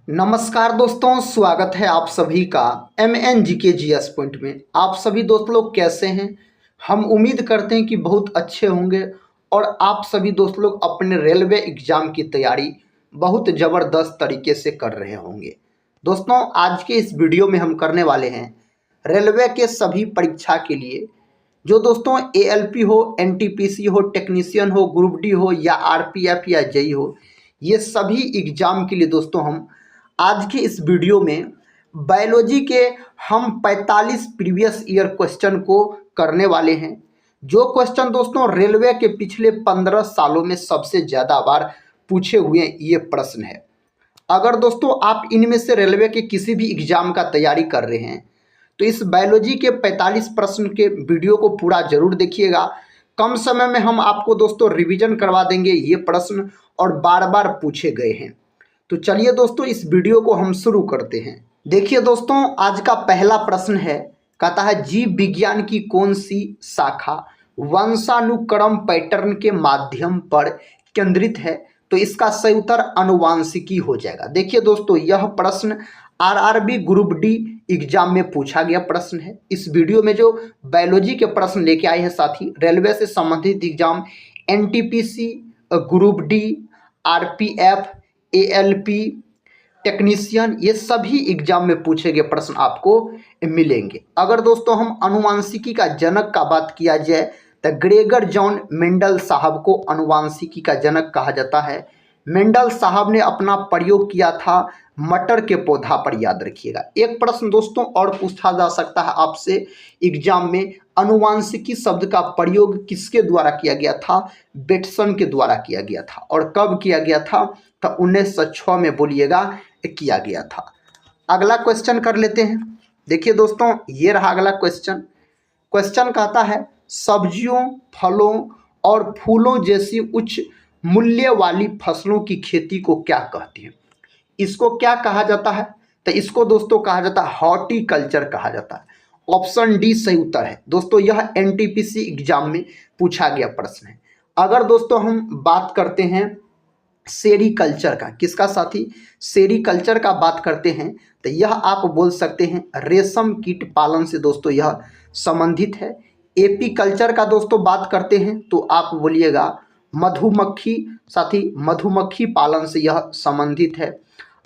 नमस्कार दोस्तों, स्वागत है आप सभी का MNGK GS पॉइंट में। आप सभी दोस्त लोग कैसे हैं? हम उम्मीद करते हैं कि बहुत अच्छे होंगे और आप सभी दोस्त लोग अपने रेलवे एग्ज़ाम की तैयारी बहुत ज़बरदस्त तरीके से कर रहे होंगे। दोस्तों, आज के इस वीडियो में हम करने वाले हैं रेलवे के सभी परीक्षा के लिए, जो दोस्तों ALP हो, NTPC हो, टेक्नीशियन हो, ग्रुप डी हो या RPF या JEE हो, ये सभी एग्ज़ाम के लिए दोस्तों हम आज के इस वीडियो में बायोलॉजी के हम 45 प्रीवियस ईयर क्वेश्चन को करने वाले हैं। जो क्वेश्चन दोस्तों रेलवे के पिछले 15 सालों में सबसे ज़्यादा बार पूछे हुए ये प्रश्न है। अगर दोस्तों आप इनमें से रेलवे के किसी भी एग्ज़ाम का तैयारी कर रहे हैं तो इस बायोलॉजी के 45 प्रश्न के वीडियो को पूरा जरूर देखिएगा। कम समय में हम आपको दोस्तों रिवीजन करवा देंगे ये प्रश्न और बार बार पूछे गए हैं। तो चलिए दोस्तों इस वीडियो को हम शुरू करते हैं। देखिए दोस्तों, आज का पहला प्रश्न है, कहता है जीव विज्ञान की कौन सी शाखा वंशानुक्रम पैटर्न के माध्यम पर केंद्रित है? तो इसका सही उत्तर आनुवांशिकी हो जाएगा। देखिए दोस्तों, यह प्रश्न RRB ग्रुप डी एग्जाम में पूछा गया प्रश्न है। इस वीडियो में जो बायोलॉजी के प्रश्न लेके आए हैं साथी, रेलवे से संबंधित exam NTPC group D, RPF, ALP, technician, ये सभी एग्जाम में पूछे गए प्रश्न आपको मिलेंगे। अगर दोस्तों हम आनुवांशिकी का जनक का बात किया जाए तो ग्रेगर जॉन मेंडल साहब को आनुवांशिकी का जनक कहा जाता है। मेंडल साहब ने अपना प्रयोग किया था मटर के पौधा पर, याद रखिएगा। एक प्रश्न दोस्तों और पूछा जा सकता है आपसे एग्जाम में, आनुवांशिकी शब्द का प्रयोग किसके द्वारा किया गया था? बेटसन के द्वारा किया गया था। और कब किया गया था? तो 1906 में बोलिएगा किया गया था। अगला क्वेश्चन कर लेते हैं। देखिए दोस्तों, ये रहा अगला क्वेश्चन। क्वेश्चन कहता है सब्जियों, फलों और फूलों जैसी उच्च मूल्य वाली फसलों की खेती को क्या कहते हैं? इसको क्या कहा जाता है? तो इसको दोस्तों कहा जाता है हॉर्टिकल्चर कहा जाता है। ऑप्शन डी सही उत्तर है दोस्तों। यह NTPC एग्जाम में पूछा गया प्रश्न है। अगर दोस्तों हम बात करते हैं सेरीकल्चर का, किसका साथी? सेरीकल्चर का बात करते हैं तो यह आप बोल सकते हैं रेशम कीट पालन से दोस्तों यह संबंधित है। एपीकल्चर का दोस्तों बात करते हैं तो आप बोलिएगा मधुमक्खी, साथी मधुमक्खी पालन से यह संबंधित है।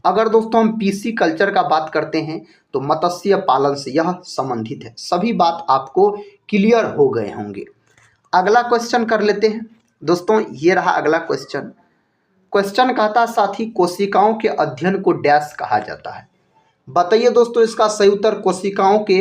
अगर दोस्तों हम PC कल्चर का बात करते हैं तो मत्स्य पालन से यह संबंधित है। सभी बात आपको क्लियर हो गए होंगे। अगला क्वेश्चन कर लेते हैं दोस्तों। ये रहा अगला क्वेश्चन। क्वेश्चन कहता साथी कोशिकाओं के अध्ययन को डैश कहा जाता है? बताइए दोस्तों इसका सही उत्तर। कोशिकाओं के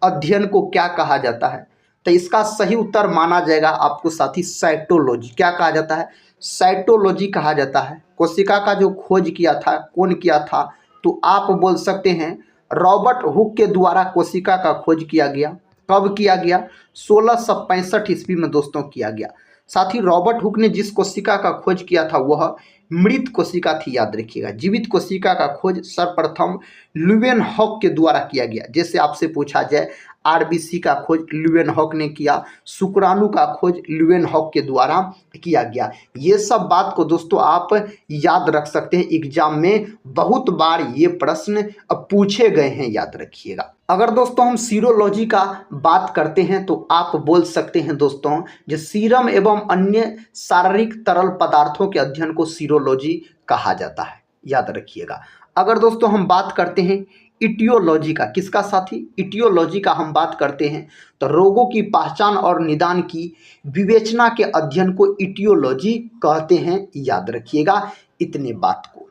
अध्ययन को क्या कहा जाता है? तो इसका सही उत्तर माना जाएगा आपको साथी साइटोलॉजी। क्या कहा जाता है? साइटोलॉजी कहा जाता है। कोशिका का जो खोज किया था, कौन किया था? तो आप बोल सकते हैं रॉबर्ट हुक के द्वारा कोशिका का खोज किया गया। कब किया गया? 1665 ईस्वी में दोस्तों किया गया। साथ ही रॉबर्ट हुक ने जिस कोशिका का खोज किया था वह मृत कोशिका थी, याद रखिएगा। जीवित कोशिका का खोज सर्वप्रथम ल्यूवेनहॉक के द्वारा किया गया। जैसे आपसे पूछा जाए RBC का खोज ल्यूवेनहॉक ने किया, शुक्राणु का खोज ल्यूवेनहॉक के द्वारा किया गया। ये सब बात को दोस्तों आप याद रख सकते हैं। एग्जाम में बहुत बार ये प्रश्न पूछे गए हैं, याद रखिएगा। अगर दोस्तों हम सीरोलॉजी का बात करते हैं तो आप बोल सकते हैं दोस्तों जो सीरम एवं अन्य शारीरिक तरल पदार्थों के अध्ययन को सीरोलॉजी कहा जाता है, याद रखिएगा। अगर दोस्तों हम बात करते हैं इटियोलॉजी का, किसका साथी? इटियोलॉजी का हम बात करते हैं तो रोगों की पहचान और निदान की विवेचना के अध्ययन को इटियोलॉजी कहते हैं, याद रखिएगा इतने बात को।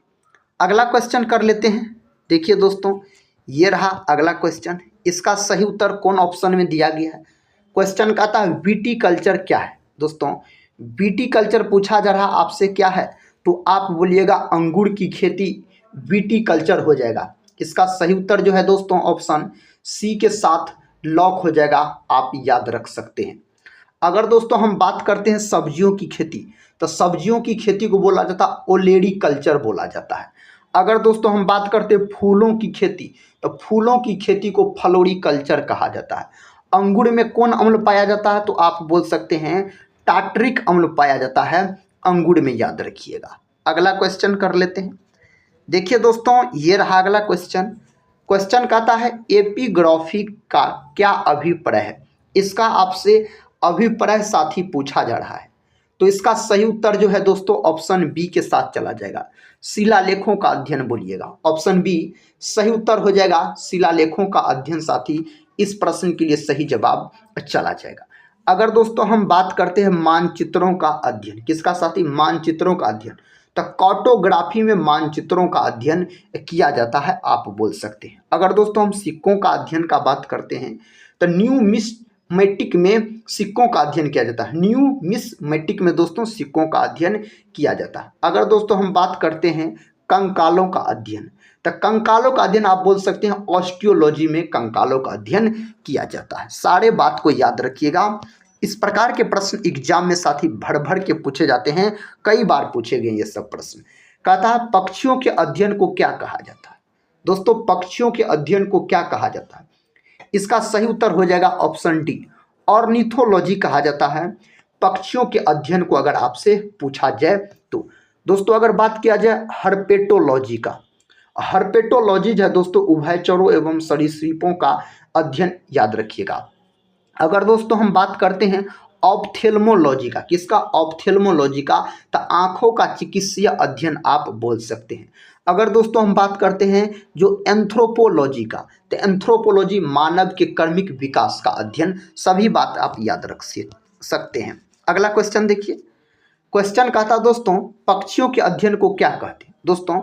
अगला क्वेश्चन कर लेते हैं। देखिए दोस्तों, ये रहा अगला क्वेश्चन। इसका सही उत्तर कौन ऑप्शन में दिया गया है? क्वेश्चन कहता है विटीकल्चर क्या है? दोस्तों विटीकल्चर पूछा जा रहा आपसे क्या है? तो आप बोलिएगा अंगूर की खेती विटीकल्चर हो जाएगा। इसका सही उत्तर जो है दोस्तों ऑप्शन C के साथ लॉक हो जाएगा, आप याद रख सकते हैं। अगर दोस्तों हम बात करते हैं सब्जियों की खेती तो सब्जियों की खेती को बोला जाता है ओलेरी कल्चर बोला जाता है। अगर दोस्तों हम बात करते हैं फूलों की खेती तो फूलों की खेती को फ्लोरी कल्चर कहा जाता है। अंगूर में कौन अम्ल पाया जाता है? तो आप बोल सकते हैं टार्टरिक अम्ल पाया जाता है अंगूर में, याद रखिएगा। अगला क्वेश्चन कर लेते हैं। देखिए दोस्तों, ये रहा अगला क्वेश्चन। क्वेश्चन कहता है एपिग्राफी का क्या अभिप्राय है। इसका आपसे अभिप्राय साथी पूछा जा रहा है, तो इसका सही उत्तर जो है दोस्तों ऑप्शन बी के साथ चला जाएगा, शिलालेखों का अध्ययन बोलिएगा। ऑप्शन बी सही उत्तर हो जाएगा, शिलालेखों का अध्ययन साथी इस प्रश्न के लिए सही जवाब चला जाएगा। अगर दोस्तों हम बात करते हैं मानचित्रों का अध्ययन, किसका साथी, मानचित्रों का अध्ययन, तो कार्टोग्राफी में मानचित्रों का अध्ययन किया जाता है, आप बोल सकते हैं। अगर दोस्तों हम सिक्कों का अध्ययन का बात करते हैं तो न्यूमिस्मेटिक में सिक्कों का अध्ययन किया जाता है। न्यूमिस्मेटिक में दोस्तों सिक्कों का अध्ययन किया जाता है। अगर दोस्तों हम बात करते हैं कंकालों का अध्ययन, तो कंकालों का अध्ययन आप बोल सकते हैं ऑस्टियोलॉजी में कंकालों का अध्ययन किया जाता है। सारे बात को याद रखिएगा, इस प्रकार के प्रश्न एग्जाम में साथी भर भर के पूछे जाते हैं, कई बार पूछे गए ये सब प्रश्न। कहता है पक्षियों के अध्ययन को क्या कहा जाता है। दोस्तों पक्षियों के अध्ययन को क्या कहा जाता है, इसका सही उत्तर हो जाएगा ऑप्शन डी, ऑर्निथोलॉजी कहा जाता है पक्षियों के अध्ययन को अगर आपसे पूछा जाए तो। दोस्तों अगर बात किया जाए हर्पेटोलॉजी का, हर्पेटोलॉजी जो है दोस्तों उभयचरों एवं सरीसृपों का अध्ययन, याद रखिएगा। अगर दोस्तों हम बात करते हैं ऑप्थेल्मोलॉजी का, किसका, ऑप्थेल्मोलॉजी का, तो आंखों का चिकित्सीय अध्ययन आप बोल सकते हैं। अगर दोस्तों हम बात करते हैं जो एंथ्रोपोलॉजी का, तो एंथ्रोपोलॉजी मानव के कर्मिक विकास का अध्ययन, सभी बात आप याद रख सकते हैं। अगला क्वेश्चन देखिए। क्वेश्चन कहता दोस्तों पक्षियों के अध्ययन को क्या कहते हैं। दोस्तों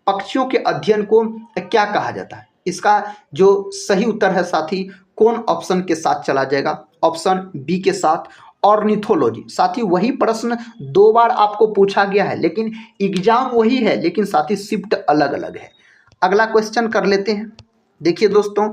पक्षियों के अध्ययन को क्या कहा जाता है, इसका जो सही उत्तर है साथी कौन ऑप्शन के साथ चला जाएगा, ऑप्शन बी के साथ, ऑर्निथोलॉजी। साथी वही प्रश्न दो बार आपको पूछा गया है, लेकिन एग्जाम वही है, लेकिन साथी शिफ्ट अलग अलग है। अगला क्वेश्चन कर लेते हैं। देखिए दोस्तों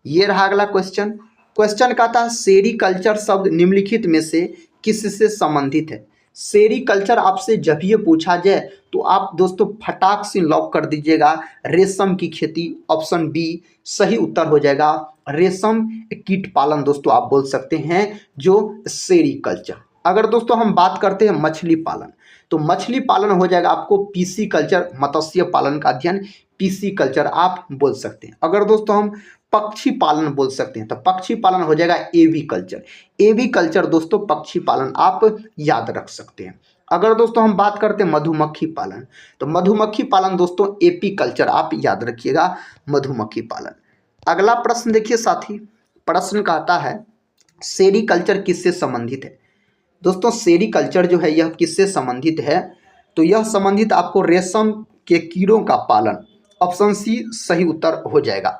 ये रहा अगला क्वेश्चन। क्वेश्चन कहता है सेरीकल्चर शब्द निम्नलिखित में से किससे संबंधित है। सेरीकल्चर आपसे जब ये पूछा जाए तो आप दोस्तों फटाक से लॉक कर दीजिएगा रेशम की खेती, ऑप्शन बी सही उत्तर हो जाएगा रेशम कीट पालन, दोस्तों आप बोल सकते हैं जो सेरीकल्चर। अगर दोस्तों हम बात करते हैं मछली पालन, तो मछली पालन हो जाएगा आपको पीसी कल्चर, मत्स्य पालन का अध्ययन पीसी कल्चर आप बोल सकते हैं। अगर दोस्तों हम पक्षी पालन बोल सकते हैं तो पक्षी पालन हो जाएगा एवी कल्चर, एवी कल्चर दोस्तों पक्षी पालन आप याद रख सकते हैं। अगर दोस्तों हम बात करते हैं मधुमक्खी पालन, तो मधुमक्खी पालन दोस्तों एपी कल्चर आप याद रखिएगा मधुमक्खी पालन। अगला प्रश्न देखिए साथी, प्रश्न कहता है सेरीकल्चर किससे संबंधित है। दोस्तों सेरीकल्चर जो है यह किससे संबंधित है, तो यह संबंधित आपको रेशम के कीड़ों का पालन, ऑप्शन सी सही उत्तर हो जाएगा।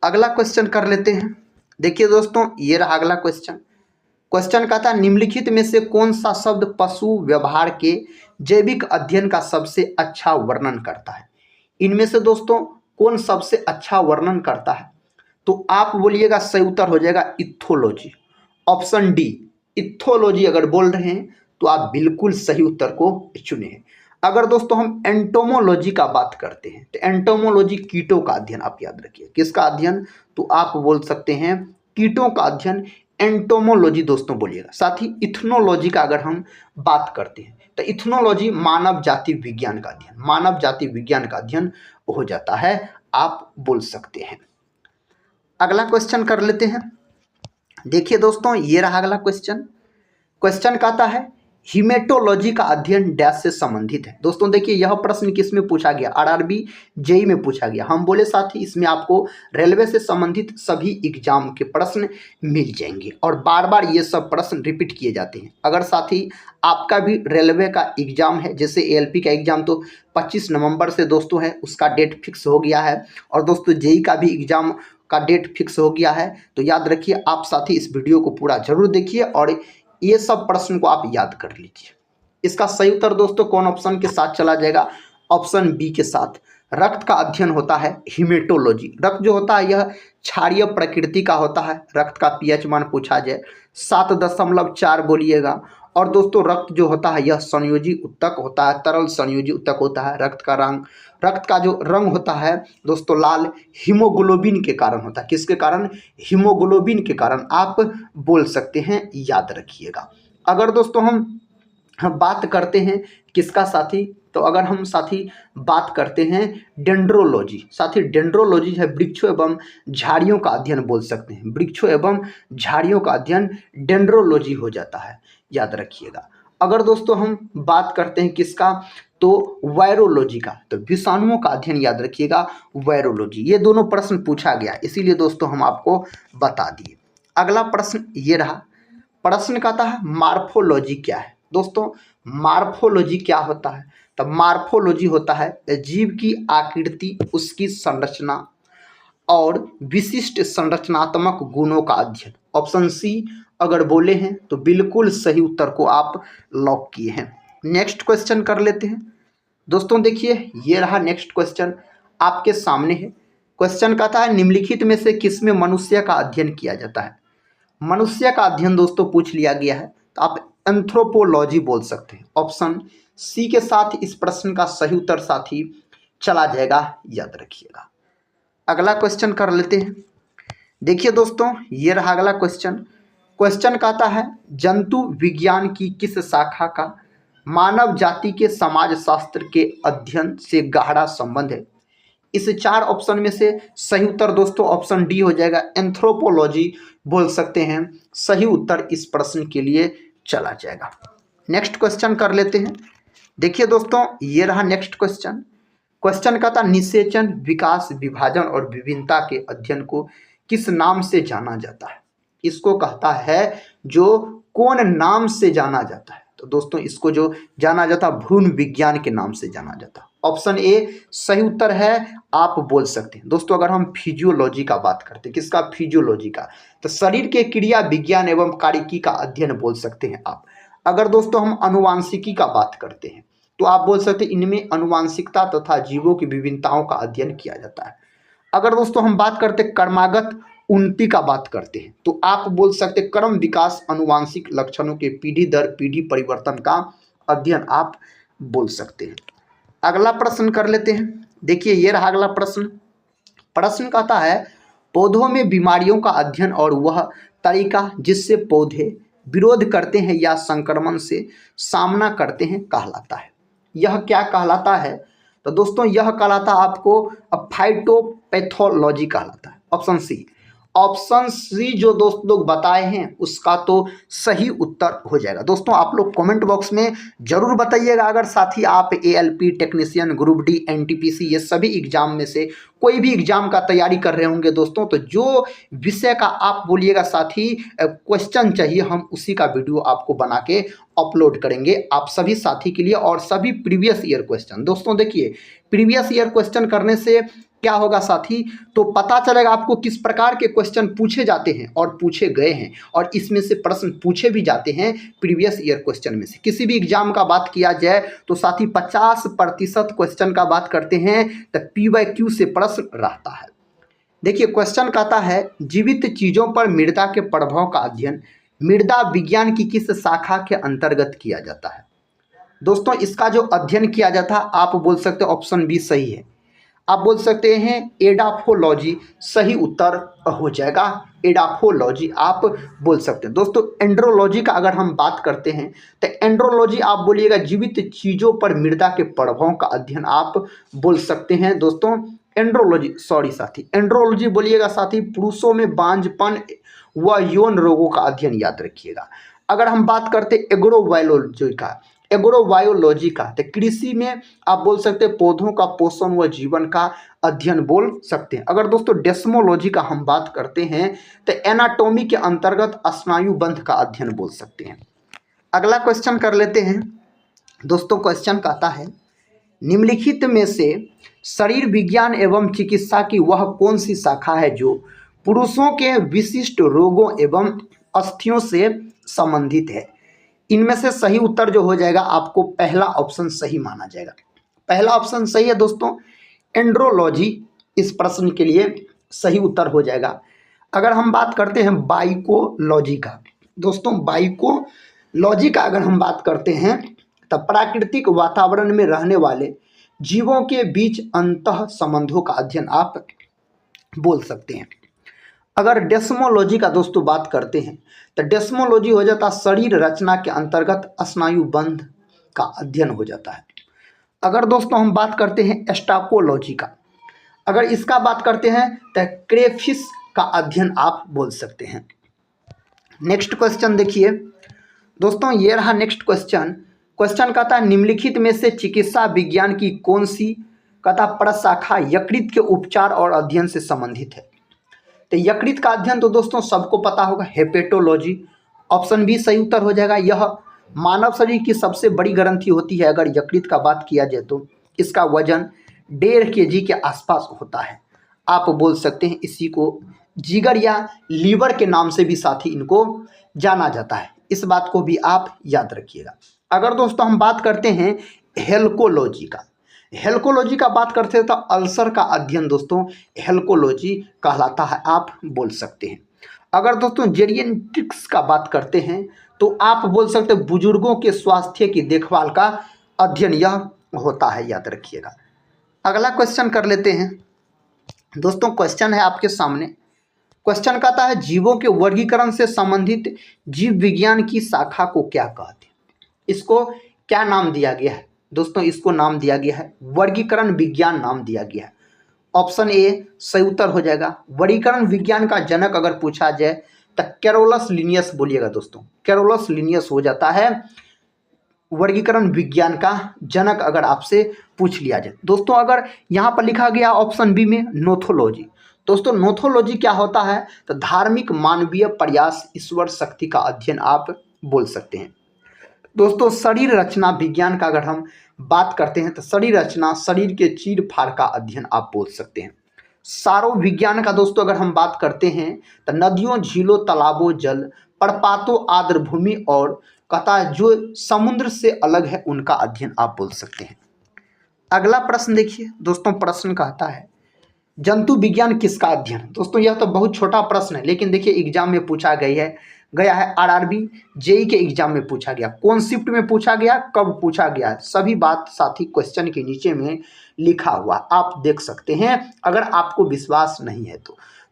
अगला क्वेश्चन कर लेते हैं। देखिए दोस्तों ये रहा अगला क्वेश्चन। क्वेश्चन कहता है निम्नलिखित में से कौन सा शब्द पशु व्यवहार के जैविक अध्ययन का सबसे अच्छा वर्णन करता है। इनमें से दोस्तों कौन सबसे अच्छा वर्णन करता है, तो आप बोलिएगा सही उत्तर हो जाएगा इथोलॉजी, ऑप्शन डी इथोलॉजी अगर बोल रहे हैं तो आप बिल्कुल सही उत्तर को चुने हैं। अगर दोस्तों हम एंटोमोलॉजी का बात करते हैं तो एंटोमोलॉजी कीटों का अध्ययन आप याद रखिए, किसका अध्ययन, तो आप बोल सकते हैं कीटों का अध्ययन एंटोमोलॉजी दोस्तों बोलिएगा। साथ ही इथनोलॉजी का अगर हम बात करते हैं तो इथनोलॉजी मानव जाति विज्ञान का अध्ययन, मानव जाति विज्ञान का अध्ययन हो जाता है, आप बोल सकते हैं। अगला क्वेश्चन कर लेते हैं। देखिए दोस्तों ये रहा अगला क्वेश्चन। क्वेश्चन कहता है हीमेटोलॉजी का अध्ययन डैश से संबंधित है। दोस्तों देखिए यह प्रश्न किस में पूछा गया, आरआरबी जेई में पूछा गया। हम बोले साथ ही इसमें आपको रेलवे से संबंधित सभी एग्जाम के प्रश्न मिल जाएंगे और बार बार ये सब प्रश्न रिपीट किए जाते हैं। अगर साथ ही आपका भी रेलवे का एग्जाम है, जैसे एएलपी का एग्जाम तो 25 नवंबर से दोस्तों है, उसका डेट फिक्स हो गया है, और दोस्तों जेई का भी एग्जाम का डेट फिक्स हो गया है। तो याद रखिए आप साथी इस वीडियो को पूरा जरूर देखिए और ये सब प्रश्न को आप याद कर लीजिए। इसका सही उत्तर दोस्तों कौन ऑप्शन के साथ चला जाएगा, ऑप्शन बी के साथ। रक्त का अध्ययन होता है हीमेटोलॉजी। रक्त जो होता है यह क्षारीय प्रकृति का होता है। रक्त का पीएच मान पूछा जाए 7.4 बोलिएगा। और दोस्तों रक्त जो होता है यह संयोजी उत्तक होता है, तरल संयोजी उत्तक होता है। रक्त का जो रंग होता है दोस्तों लाल हीमोग्लोबिन के कारण होता है। किसके कारण, हीमोग्लोबिन के कारण आप बोल सकते हैं, याद रखिएगा। अगर दोस्तों हम बात करते हैं किसका साथी, तो अगर हम साथी बात करते हैं डेंड्रोलॉजी, साथी डेंड्रोलॉजी है वृक्षों एवं झाड़ियों का अध्ययन बोल सकते हैं, वृक्षों एवं झाड़ियों का अध्ययन डेंड्रोलॉजी हो जाता है, याद रखिएगा। अगर दोस्तों हम बात करते हैं किसका, तो वायरोलॉजी का, तो विषाणुओं का अध्ययन याद रखिएगा वायरोलॉजी। ये दोनों प्रश्न पूछा गया, इसीलिए दोस्तों हम आपको बता दिए। अगला प्रश्न ये रहा, प्रश्न कहता है मार्फोलॉजी क्या है। दोस्तों मार्फोलॉजी क्या होता है, तो मार्फोलॉजी होता है जीव की आकृति, उसकी संरचना और विशिष्ट संरचनात्मक गुणों का अध्ययन। ऑप्शन सी अगर बोले हैं तो बिल्कुल सही उत्तर को आप लॉक किए हैं। नेक्स्ट क्वेश्चन कर लेते हैं दोस्तों। देखिए ये रहा नेक्स्ट क्वेश्चन आपके सामने है। क्वेश्चन कहता है निम्नलिखित में से किसमें मनुष्य का अध्ययन किया जाता है। मनुष्य का अध्ययन दोस्तों पूछ लिया गया है, तो आप एंथ्रोपोलॉजी बोल सकते हैं। ऑप्शन सी के साथ इस प्रश्न का सही उत्तर साथी चला जाएगा, याद रखिएगा। अगला क्वेश्चन कर लेते हैं। देखिए दोस्तों ये रहा अगला क्वेश्चन। क्वेश्चन कहता है जंतु विज्ञान की किस शाखा का मानव जाति के समाज शास्त्र के अध्ययन से गहरा संबंध है। इस 4 ऑप्शन में से सही उत्तर दोस्तों ऑप्शन डी हो जाएगा, एंथ्रोपोलॉजी बोल सकते हैं। सही उत्तर इस प्रश्न के लिए चला जाएगा। नेक्स्ट क्वेश्चन कर लेते हैं। देखिए दोस्तों ये रहा नेक्स्ट क्वेश्चन। क्वेश्चन कहता निषेचन, विकास, विभाजन और विभिन्नता के अध्ययन को किस नाम से जाना जाता है। इसको कहता है जो कौन नाम से जाना जाता है, तो दोस्तों इसको जो जाना जाता है भ्रूण विज्ञान के नाम से जाना जाता है। ऑप्शन ए सही उत्तर है, आप बोल सकते हैं। दोस्तों अगर हम फिजियोलॉजी का बात करते हैं, किसका, फिजियोलॉजी का, तो शरीर के क्रिया विज्ञान एवं कार्यकी का अध्ययन बोल सकते हैं आप। अगर दोस्तों हम अनुवांशिकी का बात करते हैं तो आप बोल सकते हैं इनमें अनुवांशिकता तथा जीवों की विभिन्नताओं का अध्ययन किया जाता है। अगर दोस्तों हम बात करते हैं कर्मागत उन्नति का बात करते हैं तो आप बोल सकते हैं क्रम विकास अनुवांशिक लक्षणों के पीढ़ी दर पीढ़ी परिवर्तन का अध्ययन आप बोल सकते हैं। अगला प्रश्न कर लेते हैं। देखिए ये रहा अगला प्रश्न। प्रश्न कहता है पौधों में बीमारियों का अध्ययन और वह तरीका जिससे पौधे विरोध करते हैं या संक्रमण से सामना करते हैं कहलाता है। यह क्या कहलाता है, तो दोस्तों यह कहलाता आपको फाइटोपैथोलॉजी कहलाता है। ऑप्शन सी, ऑप्शन सी जो दोस्त लोग बताए हैं उसका तो सही उत्तर हो जाएगा। दोस्तों आप लोग कमेंट बॉक्स में जरूर बताइएगा अगर साथी आप ALP technician, group D, NTPC ये सभी एग्जाम में से कोई भी एग्जाम का तैयारी कर रहे होंगे दोस्तों, तो जो विषय का आप बोलिएगा साथी क्वेश्चन चाहिए, हम उसी का वीडियो आपको बना के अपलोड करेंगे आप सभी साथी के लिए। और सभी प्रीवियस ईयर क्वेश्चन दोस्तों, देखिए प्रीवियस ईयर क्वेश्चन करने से क्या होगा साथी, तो पता चलेगा आपको किस प्रकार के क्वेश्चन पूछे जाते हैं और पूछे गए हैं, और इसमें से प्रश्न पूछे भी जाते हैं प्रीवियस ईयर क्वेश्चन में से। किसी भी एग्जाम का बात किया जाए तो साथी 50% क्वेश्चन का बात करते हैं तो PYQ से प्रश्न रहता है। देखिए क्वेश्चन कहता है जीवित चीजों पर मृदा के प्रभाव का अध्ययन मृदा विज्ञान की किस शाखा के अंतर्गत किया जाता है। दोस्तों इसका जो अध्ययन किया जाता है आप बोल सकते हो ऑप्शन बी सही है, आप बोल सकते हैं एडाफोलॉजी सही उत्तर हो जाएगा। एडाफोलॉजी आप बोल सकते हैं। दोस्तों एंड्रोलॉजी का अगर हम बात करते हैं तो एंड्रोलॉजी आप बोलिएगा जीवित चीज़ों पर मृदा के प्रभाव का अध्ययन आप बोल सकते हैं। दोस्तों एंड्रोलॉजी सॉरी साथी एंड्रोलॉजी बोलिएगा साथी पुरुषों में बांझपन व यौन रोगों का अध्ययन, याद रखिएगा। अगर हम बात करते हैं एग्रोबायोलॉजी का तो कृषि में आप बोल सकते हैं पौधों का पोषण व जीवन का अध्ययन बोल सकते हैं। अगर दोस्तों डेस्मोलॉजी का हम बात करते हैं तो एनाटॉमी के अंतर्गत स्नायुबंध का अध्ययन बोल सकते हैं। अगला क्वेश्चन कर लेते हैं दोस्तों। क्वेश्चन कहता है निम्नलिखित में से शरीर विज्ञान एवं चिकित्सा की वह कौन सी शाखा है जो पुरुषों के विशिष्ट रोगों एवं अस्थियों से संबंधित है। इनमें से सही उत्तर जो हो जाएगा आपको पहला ऑप्शन सही माना जाएगा। पहला ऑप्शन सही है दोस्तों, एंड्रोलॉजी इस प्रश्न के लिए सही उत्तर हो जाएगा। अगर हम बात करते हैं बाइकोलॉजी का, दोस्तों बाइकोलॉजी का अगर हम बात करते हैं तो प्राकृतिक वातावरण में रहने वाले जीवों के बीच अंतः संबंधों का अध्ययन आप बोल सकते हैं। अगर डेस्मोलॉजी का दोस्तों बात करते हैं तो डेस्मोलॉजी हो जाता शरीर रचना के अंतर्गत स्नायुबंध का अध्ययन हो जाता है। अगर दोस्तों हम बात करते हैं एस्टाकोलॉजी का, अगर इसका बात करते हैं तो क्रेफिश का अध्ययन आप बोल सकते हैं। नेक्स्ट क्वेश्चन देखिए दोस्तों, ये रहा नेक्स्ट क्वेश्चन। क्वेश्चन कहता है निम्नलिखित में से चिकित्सा विज्ञान की कौन सी कहता प्रशाखा यकृत के उपचार और अध्ययन से संबंधित है। तो यकृत का अध्ययन तो दोस्तों सबको पता होगा, हेपेटोलॉजी। ऑप्शन बी सही उत्तर हो जाएगा। यह मानव शरीर की सबसे बड़ी ग्रंथि होती है। अगर यकृत का बात किया जाए तो इसका वजन 1.5 kg के आसपास होता है। आप बोल सकते हैं इसी को जिगर या लीवर के नाम से भी साथ ही इनको जाना जाता है। इस बात को भी आप याद रखिएगा। अगर दोस्तों हम बात करते हैं हेल्कोलॉजी का, हेल्कोलॉजी का बात करते हैं तो अल्सर का अध्ययन दोस्तों हेल्कोलॉजी कहलाता है, आप बोल सकते हैं। अगर दोस्तों जेरिएट्रिक्स का बात करते हैं तो आप बोल सकते हैं बुजुर्गों के स्वास्थ्य की देखभाल का अध्ययन यह होता है, याद रखिएगा। अगला क्वेश्चन कर लेते हैं दोस्तों। क्वेश्चन है आपके सामने। क्वेश्चन कहता है जीवों के वर्गीकरण से संबंधित जीव विज्ञान की शाखा को क्या कहते हैं। इसको क्या नाम दिया गया है दोस्तों? इसको नाम दिया गया है वर्गीकरण विज्ञान नाम दिया गया है। ऑप्शन ए सही उत्तर हो जाएगा। वर्गीकरण विज्ञान का जनक अगर पूछा जाए तो कैरोलस लिनियस बोलिएगा दोस्तों, कैरोलस लिनियस हो जाता है वर्गीकरण विज्ञान का जनक अगर आपसे पूछ लिया जाए। दोस्तों अगर यहाँ पर लिखा गया ऑप्शन बी में नोथोलॉजी, दोस्तों नोथोलॉजी क्या होता है तो धार्मिक मानवीय प्रयास ईश्वर शक्ति का अध्ययन आप बोल सकते हैं। दोस्तों शरीर रचना विज्ञान का अगर हम बात करते हैं तो शरीर रचना शरीर के चीर फाड़ का अध्ययन आप बोल सकते हैं। सारो विज्ञान का दोस्तों अगर हम बात करते हैं तो नदियों झीलों तालाबों जल प्रपातों आर्द्र भूमि और कहता है जो समुद्र से अलग है उनका अध्ययन आप बोल सकते हैं। अगला प्रश्न देखिए दोस्तों, प्रश्न कहता है जंतु विज्ञान किसका अध्ययन। दोस्तों यह तो बहुत छोटा प्रश्न है, लेकिन देखिए एग्जाम में पूछा गया है आरआरबी जेई के एग्जाम में पूछा गया, कौन शिफ्ट में पूछा गया, कब पूछा गया, सभी बात साथ ही क्वेश्चन के नीचे में लिखा हुआ आप देख सकते हैं अगर आपको विश्वास नहीं है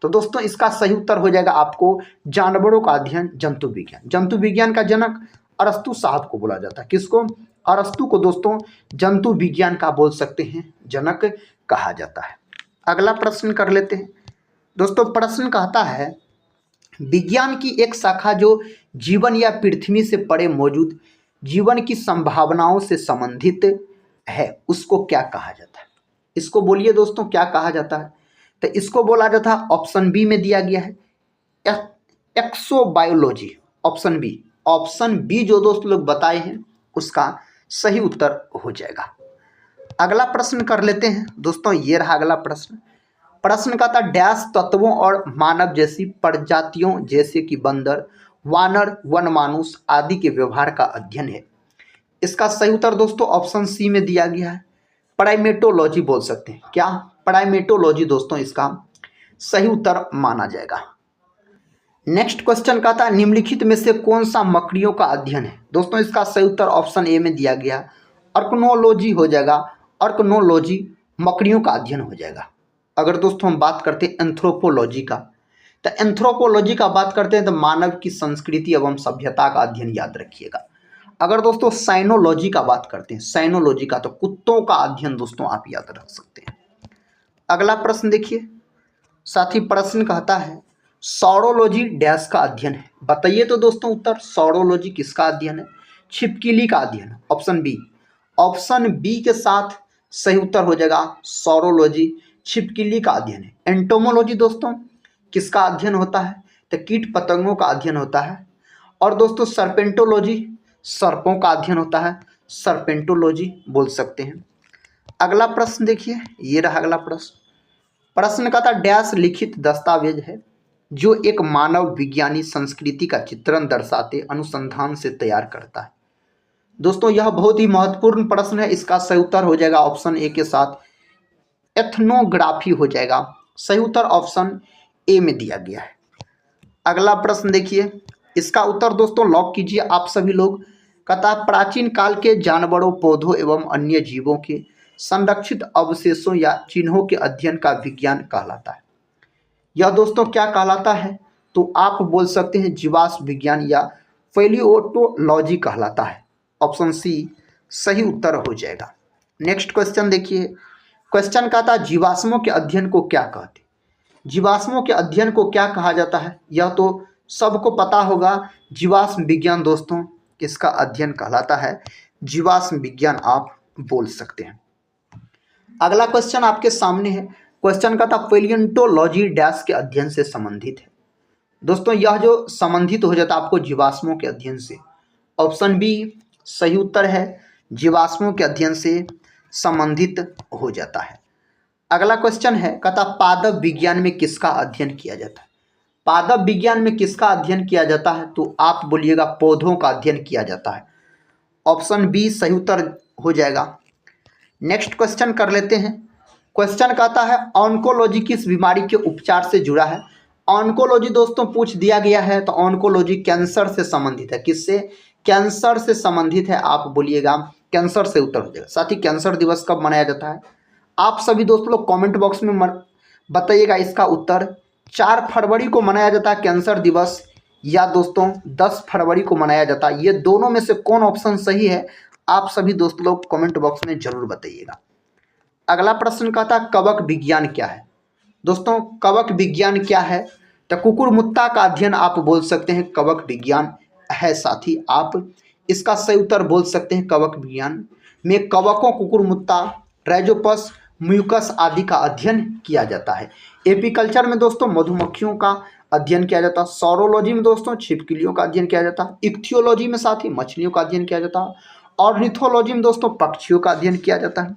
तो दोस्तों इसका सही उत्तर हो जाएगा आपको जानवरों का अध्ययन जंतु विज्ञान। जंतु विज्ञान का जनक अरस्तु साहब को बोला जाता है। किसको? अरस्तु को दोस्तों जंतु विज्ञान का बोल सकते हैं जनक कहा जाता है। अगला प्रश्न कर लेते हैं दोस्तों। प्रश्न कहता है विज्ञान की एक शाखा जो जीवन या पृथ्वी से परे मौजूद जीवन की संभावनाओं से संबंधित है उसको क्या कहा जाता है। इसको बोलिए दोस्तों क्या कहा जाता है। तो इसको बोला जाता है, ऑप्शन बी में दिया गया है एक्सोबायोलॉजी। ऑप्शन बी जो दोस्त लोग बताए हैं उसका सही उत्तर हो जाएगा। अगला प्रश्न कर लेते हैं दोस्तों। ये रहा अगला प्रश्न। प्रश्न का था डैश तत्वों और मानव जैसी प्रजातियों जैसे कि बंदर वानर वनमानुष आदि के व्यवहार का अध्ययन है। इसका सही उत्तर दोस्तों ऑप्शन सी में दिया गया है, प्राइमेटोलॉजी बोल सकते हैं। क्या? प्राइमेटोलॉजी दोस्तों इसका सही उत्तर माना जाएगा। नेक्स्ट क्वेश्चन का था निम्नलिखित में से कौन सा मकड़ियों का अध्ययन है। दोस्तों इसका सही उत्तर ऑप्शन ए में दिया गया अर्कनोलॉजी हो जाएगा। अर्कनोलॉजी मकड़ियों का अध्ययन हो जाएगा। अगर दोस्तों हम बात करते हैं एंथ्रोपोलॉजी का, तो एंथ्रोपोलॉजी का बात करते हैं तो मानव की संस्कृति एवं सभ्यता का अध्ययन याद रखिएगा। अगर दोस्तों साइनोलॉजी का बात करते हैं, साइनोलॉजी का तो कुत्तों का अध्ययन दोस्तों आप याद रख सकते हैं। अगला प्रश्न देखिए, साथ ही प्रश्न कहता है सौरोलॉजी डैश का अध्ययन है। बताइए तो दोस्तों उत्तर, सौरोलॉजी किसका अध्ययन है? छिपकली का अध्ययन। ऑप्शन बी के साथ सही उत्तर हो जाएगा सौरोलॉजी छिपकली का अध्ययन है। एंटोमोलॉजी दोस्तों किसका अध्ययन होता है? तो कीट पतंगों का अध्ययन होता है। और दोस्तों सर्पेंटोलॉजी सर्पों का अध्ययन होता है, सर्पेंटोलॉजी बोल सकते हैं। अगला प्रश्न देखिए, ये रहा अगला प्रश्न। प्रश्न का था डैश लिखित दस्तावेज है जो एक मानव विज्ञानी संस्कृति का चित्रण दर्शाते अनुसंधान से तैयार करता है। दोस्तों यह बहुत ही महत्वपूर्ण प्रश्न है। इसका सही उत्तर हो जाएगा ऑप्शन ए के साथ एथनोग्राफी हो जाएगा। सही उत्तर ऑप्शन ए में दिया गया है। अगला प्रश्न देखिए, इसका उत्तर दोस्तों लॉक कीजिए आप सभी लोग। कहता प्राचीन काल के जानवरों पौधों एवं अन्य जीवों के संरक्षित अवशेषों या चिन्हों के अध्ययन का विज्ञान कहलाता है। यह दोस्तों क्या कहलाता है? तो आप बोल सकते हैं जीवाश्म विज्ञान या पैलियोटोलॉजी कहलाता है। ऑप्शन सी सही उत्तर हो जाएगा। नेक्स्ट क्वेश्चन देखिए, क्वेश्चन का था जीवाश्मों के अध्ययन को क्या कहते हैं। जीवाश्मों के अध्ययन को क्या कहा जाता है, यह तो सबको पता होगा। जीवाश्म विज्ञान दोस्तों इसका अध्ययन कहलाता है, जीवाश्म विज्ञान आप बोल सकते हैं। अगला क्वेश्चन आपके सामने है, क्वेश्चन का था पेलियोंटोलॉजी डैश के अध्ययन से संबंधित है। दोस्तों यह जो संबंधित हो जाता है आपको जीवाश्मों के अध्ययन से, ऑप्शन बी सही उत्तर है, जीवाश्मों के अध्ययन से संबंधित हो जाता है। अगला क्वेश्चन है, कहता पादप विज्ञान में किसका अध्ययन किया जाता है। पादप विज्ञान में किसका अध्ययन किया जाता है, तो आप बोलिएगा पौधों का अध्ययन किया जाता है। ऑप्शन बी सही उत्तर हो जाएगा। नेक्स्ट क्वेश्चन कर लेते हैं। क्वेश्चन कहता है ऑन्कोलॉजी किस बीमारी के उपचार से जुड़ा है। ऑन्कोलॉजी दोस्तों पूछ दिया गया है, तो ऑन्कोलॉजी कैंसर से संबंधित है। किससे, कैंसर से संबंधित है। आप बोलिएगा कैंसर से उत्तर हो जाएगा। साथ ही कैंसर दिवस कब मनाया जाता है, आप सभी दोस्त लोग कमेंट बॉक्स में बताइएगा इसका उत्तर। 4 फरवरी को मनाया जाता है कैंसर दिवस, या दोस्तों 10 फरवरी को मनाया जाता है। ये दोनों में से कौन ऑप्शन सही है, आप सभी दोस्त लोग कमेंट बॉक्स में जरूर बताइएगा। अगला प्रश्न कहता है कवक विज्ञान क्या है। दोस्तों कवक विज्ञान क्या है, तो कुकुरमुत्ता का अध्ययन आप बोल सकते हैं कवक विज्ञान है। साथ ही आप इसका सही उत्तर बोल सकते हैं, कवक विज्ञान में कवकों, कुकुरमुत्ता, राइजोपस, म्यूकस आदि का अध्ययन किया जाता है। एपीकल्चर में दोस्तों मधुमक्खियों का अध्ययन किया जाता है। सौरोलॉजी में दोस्तों छिपकलियों का अध्ययन किया जाता है। इक्थियोलॉजी में साथ ही मछलियों का अध्ययन किया जाता है। ऑर्निथोलॉजी में दोस्तों पक्षियों का अध्ययन किया जाता है।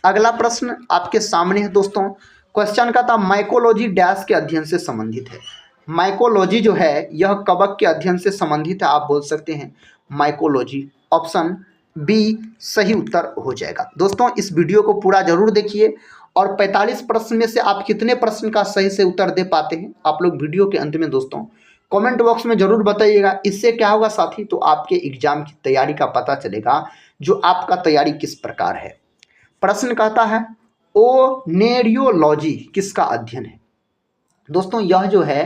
अगला प्रश्न आपके सामने है दोस्तों, क्वेश्चन का था माइकोलॉजी डैश के अध्ययन से संबंधित है। माइकोलॉजी जो है यह कवक के अध्ययन से संबंधित है। आप बोल सकते हैं माइकोलॉजी। ऑप्शन बी सही उत्तर हो जाएगा। दोस्तों इस वीडियो को पूरा जरूर देखिए, और 45 प्रश्न में से आप कितने प्रश्न का सही से उत्तर दे पाते हैं, आप लोग वीडियो के अंत में दोस्तों कमेंट बॉक्स में जरूर बताइएगा। इससे क्या होगा साथी, तो आपके एग्जाम की तैयारी का पता चलेगा, जो आपका तैयारी किस प्रकार है। प्रश्न कहता है ओनेरियोलॉजी किसका अध्ययन है। दोस्तों यह जो है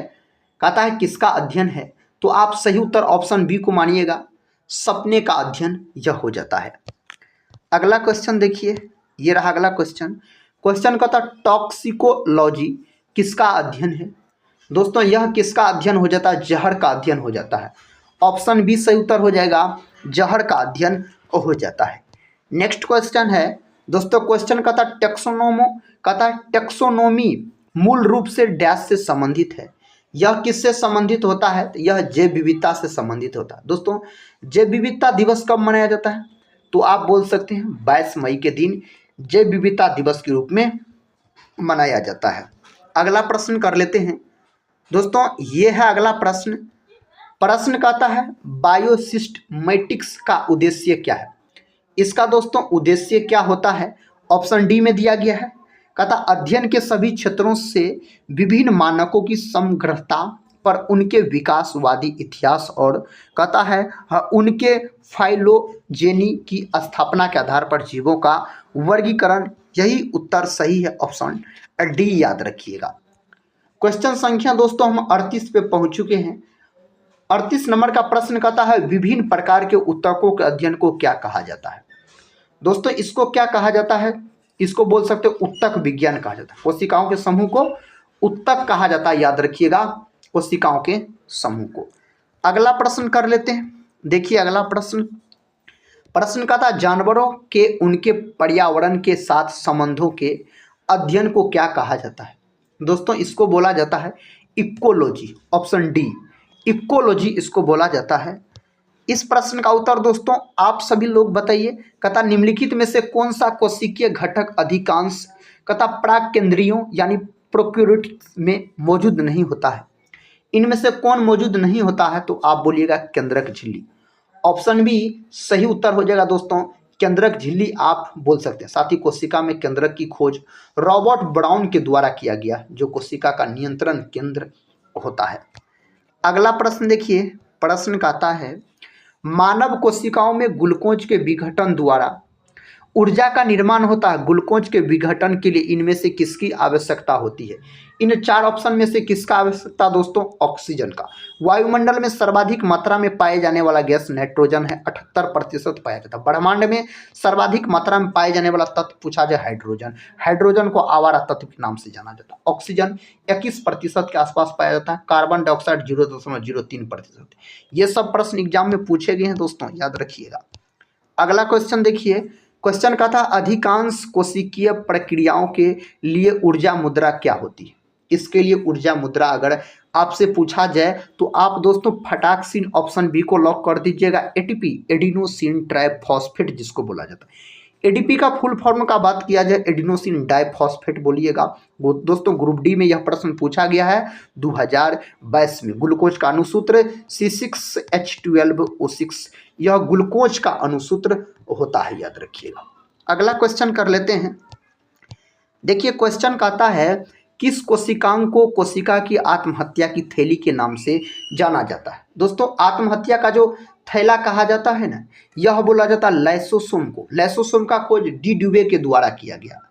कहता है किसका अध्ययन है, तो आप सही उत्तर ऑप्शन बी को मानिएगा, सपने का अध्ययन यह हो जाता है। अगला क्वेश्चन देखिए, ये रहा अगला क्वेश्चन। क्वेश्चन कहता है टॉक्सिकोलॉजी किसका अध्ययन है। दोस्तों यह किसका अध्ययन हो जाता है, जहर का अध्ययन हो जाता है। ऑप्शन बी सही उत्तर हो जाएगा, जहर का अध्ययन हो जाता है। नेक्स्ट क्वेश्चन है दोस्तों, क्वेश्चन कहता टेक्सोनोमी मूल रूप से डैश से संबंधित है। यह किससे संबंधित होता है, तो यह जैव विविधता से संबंधित होता है। दोस्तों जैव विविधता दिवस कब मनाया जाता है, तो आप बोल सकते हैं 22 मई के दिन जैव विविधता दिवस के रूप में मनाया जाता है। अगला प्रश्न कर लेते हैं दोस्तों, ये है अगला प्रश्न। प्रश्न कहता है बायोसिस्टमैटिक्स का उद्देश्य क्या है। इसका दोस्तों उद्देश्य क्या होता है, ऑप्शन डी में दिया गया है। कहता अध्ययन के सभी क्षेत्रों से विभिन्न मानकों की समग्रता पर उनके विकासवादी इतिहास और कहता है उनके फाइलोजेनी की स्थापना के आधार पर जीवों का वर्गीकरण। यही उत्तर सही है, ऑप्शन डी याद रखिएगा। क्वेश्चन संख्या दोस्तों हम 38 पे पहुंच चुके हैं। 38 नंबर का प्रश्न कहता है विभिन्न प्रकार के उत्तकों के अध्ययन को क्या कहा जाता है। दोस्तों इसको क्या कहा जाता है, इसको बोल सकते हो उत्तक विज्ञान कहा जाता है। कोशिकाओं के समूह को उत्तक कहा जाता है, याद रखिएगा, कोशिकाओं के समूह को। अगला प्रश्न कर लेते हैं। देखिए अगला प्रश्न कहता है जानवरों के उनके पर्यावरण के साथ संबंधों के अध्ययन को क्या कहा जाता है। दोस्तों इसको बोला जाता है इकोलॉजी। ऑप्शन डी इकोलॉजी इसको बोला जाता है। इस प्रश्न का उत्तर दोस्तों आप सभी लोग बताइए। कहता निम्नलिखित में से कौन सा कोशिकीय घटक अधिकांश कहता प्राक केंद्रियों यानी प्रोक्यूरिट्स में मौजूद नहीं होता है। इनमें से कौन मौजूद नहीं होता है, तो आप बोलिएगा केंद्रक झिल्ली। ऑप्शन बी सही उत्तर हो जाएगा दोस्तों, केंद्रक झिल्ली आप बोल सकते हैं। साथ ही कोशिका में केंद्रक की खोज रॉबर्ट ब्राउन के द्वारा किया गया, जो कोशिका का नियंत्रण केंद्र होता है। अगला प्रश्न देखिए, प्रश्न कहता है मानव कोशिकाओं में ग्लूकोज के विघटन द्वारा ऊर्जा का निर्माण होता है ग्लूकोज के विघटन के लिए, इनमें से किसकी आवश्यकता होती है? इन 4 ऑप्शन में से किसका आवश्यकता दोस्तों? ऑक्सीजन का। वायुमंडल में सर्वाधिक मात्रा में पाए जाने वाला गैस नाइट्रोजन है, 78% पाया जाता है। ब्रह्मांड में सर्वाधिक मात्रा में पाए जाने वाला तत्व पूछा जाए हाइड्रोजन। हाइड्रोजन को आवारा तत्व के नाम से जाना जाता है। ऑक्सीजन 21% के आसपास पाया जाता है, कार्बन डाइऑक्साइड 0.03%। ये सब प्रश्न एग्जाम में पूछे गए हैं दोस्तों, याद रखिएगा। अगला क्वेश्चन देखिए, क्वेश्चन का था अधिकांश कोशिकीय प्रक्रियाओं के लिए ऊर्जा मुद्रा क्या होती है? इसके लिए ऊर्जा मुद्रा अगर आपसे पूछा जाए तो आप दोस्तों फटाक से ऑप्शन बी को लॉक कर दीजिएगा, एटीपी, एडिनोसिन ट्राइफॉस्फेट जिसको बोला जाता है। एडीपी का फुल फॉर्म का बात किया जाए एडिनोसिन डाइफॉस्फेट बोलिएगा। वो दोस्तों ग्रुप डी में यह प्रश्न पूछा गया है 2022 में। ग्लूकोज का अनुसूत्र C6H12O6, यह ग्लूकोज का अनुसूत्र होता है, याद रखिएगा। अगला क्वेश्चन कर लेते हैं। देखिए क्वेश्चन कहता है किस कोशिकांग को कोशिका की आत्महत्या की थैली के नाम से जाना जाता है? दोस्तों आत्महत्या का जो थैला कहा जाता है ना, यह बोला जाता है लाइसोसोम को। लाइसोसोम का खोज डी ड्यूवे के द्वारा किया गया।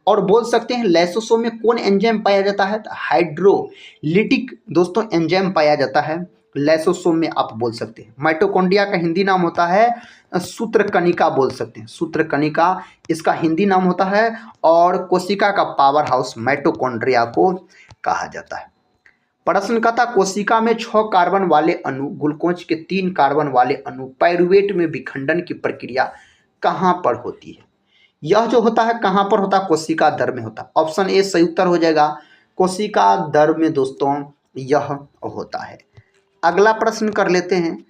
और बोल सकते हैं लाइसोसोम में कौन एंजाइम पाया जाता है? हाइड्रोलिटिक दोस्तों एंजाइम पाया जाता है लाइसोसोम में, आप बोल सकते हैं। माइटोकॉन्ड्रिया का हिंदी नाम होता है सूत्रकणिका, बोल सकते हैं सूत्रकणिका इसका हिंदी नाम होता है। और कोशिका का पावर हाउस माइटोकॉन्ड्रिया को कहा जाता है। प्रश्न का था कोशिका में 6 कार्बन वाले अणु, ग्लूकोज के 3 कार्बन वाले अणु पाइरूवेट में विखंडन की प्रक्रिया कहाँ पर होती है? यह जो होता है कहाँ पर होता है? कोशिका द्रव में होता है। ऑप्शन ए सही उत्तर हो जाएगा, कोशिका द्रव में दोस्तों यह होता है। अगला प्रश्न कर लेते हैं।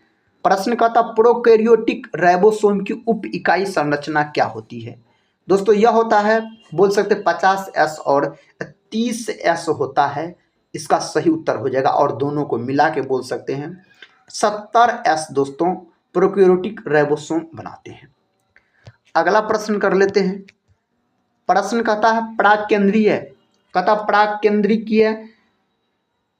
प्रश्न का था प्रोकैरियोटिक राइबोसोम की उप इकाई संरचना क्या होती है? दोस्तों यह होता है, बोल सकते 50S और 30S होता है, इसका सही उत्तर हो जाएगा। और दोनों को मिला के बोल सकते हैं 70S दोस्तों प्रोकैरियोटिक राइबोसोम बनाते हैं। अगला प्रश्न कर लेते हैं। प्रश्न कहता है प्राकेंद्रीय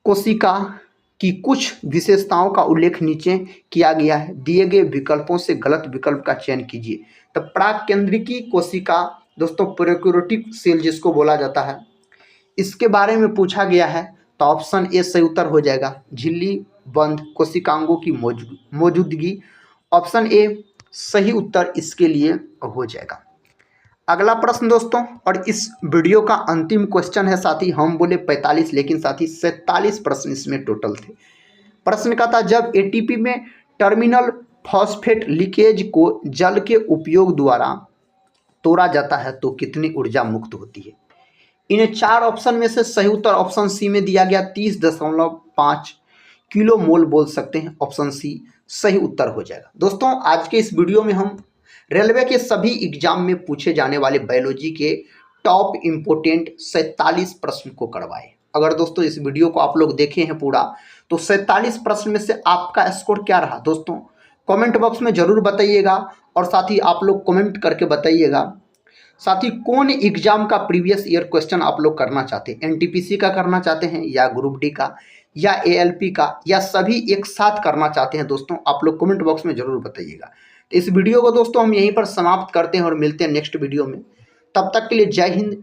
कोशिका की कुछ विशेषताओं का उल्लेख नीचे किया गया है, दिए गए विकल्पों से गलत विकल्प का चयन कीजिए। तो प्राकेंद्रिकी कोशिका दोस्तों प्रोकैरियोटिक सेल जिसको बोला जाता है, इसके बारे में पूछा गया है, तो ऑप्शन ए सही उत्तर हो जाएगा, झिल्ली बंद कोशिकांगों की मौजूदगी। ऑप्शन ए सही उत्तर इसके लिए हो जाएगा। अगला प्रश्न दोस्तों, और इस वीडियो का अंतिम क्वेश्चन है साथी। हम बोले 45 लेकिन साथी 47 प्रश्न इसमें टोटल थे। प्रश्न का था जब एटीपी में टर्मिनल फॉस्फेट लीकेज को जल के उपयोग द्वारा तोड़ा जाता है तो कितनी ऊर्जा मुक्त होती है? इन 4 ऑप्शन में से सही उत्तर ऑप्शन सी में दिया गया 30.5 किलो मोल, बोल सकते हैं ऑप्शन सी सही उत्तर हो जाएगा। दोस्तों आज के इस वीडियो में हम रेलवे के सभी एग्जाम में पूछे जाने वाले बायोलॉजी के टॉप इम्पोर्टेंट 47 प्रश्न को करवाए। अगर दोस्तों इस वीडियो को आप लोग देखे हैं पूरा, तो 47 प्रश्न में से आपका स्कोर क्या रहा दोस्तों कमेंट बॉक्स में जरूर बताइएगा। और साथ ही आप लोग कमेंट करके बताइएगा साथ ही कौन एग्जाम का प्रीवियस ईयर क्वेश्चन आप लोग करना चाहते हैं, एनटीपीसी का करना चाहते हैं या ग्रुप डी का या एएलपी का, या सभी एक साथ करना चाहते हैं दोस्तों, आप लोग कमेंट बॉक्स में जरूर बताइएगा। इस वीडियो को दोस्तों हम यहीं पर समाप्त करते हैं और मिलते हैं नेक्स्ट वीडियो में। तब तक के लिए जय हिंद।